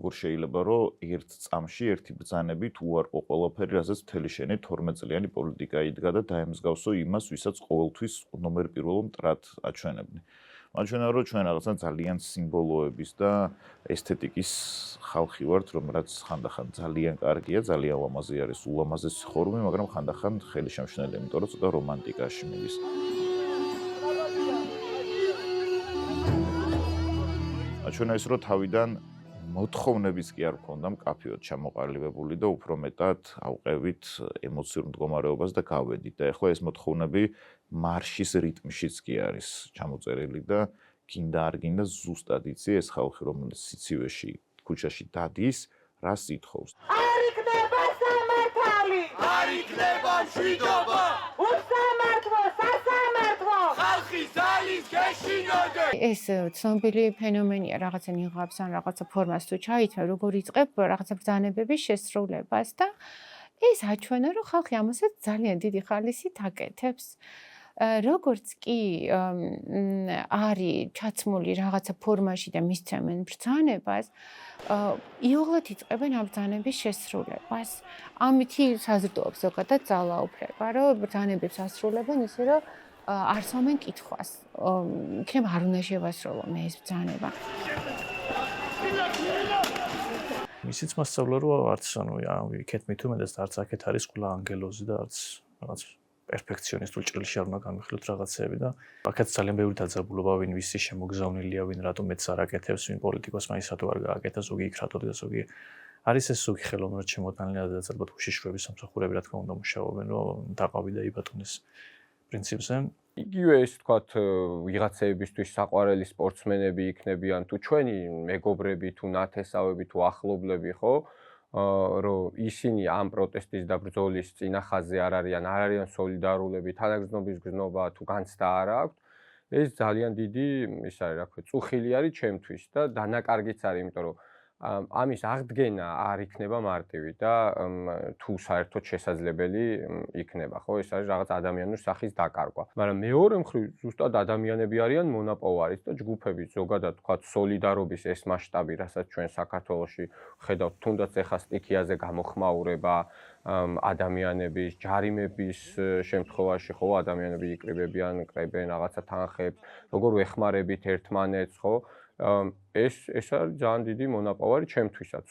როგორ შეიძლება რომ ერთ წამში ერთი ბრძანებით უარყო ყველაფერი, რასაც მთელი შენი 12 წლიანი პოლიტიკა იდგა და დაემსგავსო იმას, ვისაც ყოველთვის ნომერ პირველ მტრად აჩვენებდნენ. მაჩვენა რომ ჩვენ რაღაცა ძალიან სიმბოლოების და ესთეტიკის ხალხი ვართ, რომ რაც ხანდახან ძალიან კარგია, ძალიან ლამაზი არის, ულამაზესი ხორუმი, მაგრამ ხანდახან ხელი შემშნელი, იმიტომ რომ ცოტა რომანტიკაში მიდის. მაჩვენა ის რომ თავიდან მოთხოვნებიც კი არ გქონდა მკაფიოდ ჩამოყალიბებული და უფრო მეტად ავყევით ემოციურ მდგომარეობას და გავედით და ეხლა ეს მოთხოვნები მარშის რიტმშიც კი არის ჩამოწერილი და გინდა არ გინდა ზუსტად იცი ეს ხალხი რომელიც სიცივეში ქუჩაში დადის რას ითხოვს არ იქნება სამართალი არ იქნება მშვიდობა უსამართლო სასამართლო ხალხის ძალის გეშინოდე ეს ცნობილი ფენომენია რაღაცა ნიღაბს ან რაღაცა ფორმას თუ ჩაითმე როგორ იწყებ რაღაცა ბრძანებების შესრულებას და ეს აჩვენა რომ ხალხი ამასაც ძალიან დიდი ხალისით აკეთებს როგორც კი არის ჩაცმული რაღაცა ფორმაში და მისცემენ ბრძანებას იოლად იწყებენ ამ ბრძანების შესრულებას ამითი საზრდოობს ზოგადად ძალაუფლება რომ ბრძანებებს ასრულებენ ისე რომ არსავენ კითხვას იქნება არ უნდა შევასრულო მე ეს ბრძანება ისიც მასწავლა რომ არც ანუ იქეთ მithumedes და არც აქეთ არის ყველა ანგელოზი და არც რაღაც პერფექციონისტულ ჭრილში არ უნდა გამიხილოთ რაღაცეები და აქაც ძალიან ბევრი დაძაბულობა ვინ ვისი შემოგზავნილია ვინ რატომ მეც არ აკეთებს ვინ პოლიტიკოსმა ის რატო არ გააკეთა ზოგი იქ რატო და ზოგი არის ეს ზოგი ხელოვნურად შემოტანილი და ალბათ უშიშროების სამსახურები რა თქმა უნდა მუშაობენ რომ დაყავი და იბატონეს პრინციპზე იგივე ის თქვათ ვიღაცეებისთვის საყვარელი სპორტსმენები იქნებიან თუ ჩვენი მეგობრები თუ ნათესავები თუ ახლობლები ხო რომ ისინი ამ პროტესტის და ბრძოლის წინახაზე არ არიან სოლიდარულები თანაგრძნობის გზნობა თუ განცდა არ აქვთ ეს ძალიან დიდი ის არის რა ქვია წუხილი არის ჩემთვის და დანაკარგიც არის იმიტომ რომ ამის აღდგენა არ იქნება მარტივი და თუ საერთოდ შესაძლებელი იქნება ხო ეს არის რაღაც ადამიანური სახის დაკარგვა მაგრამ მეორე მხრივ ზუსტად ადამიანები არიან მონაპოვარიც და ჯგუფები ზოგადად თქვა სოლიდარობის ეს მასშტაბი რასაც ჩვენ საქართველოში ხედავთ თუნდაც ეხა სტიქიაზე გამოხმაურება ადამიანების ჯარიმების შემთხვევაში ხო ადამიანები იკრიბებიან კრებენ რაღაცა თანხებს როგორ ვეხმარებით ერთმანეთს ხო ეს არის ძალიან დიდი მონაპოვარი ჩემთვისაც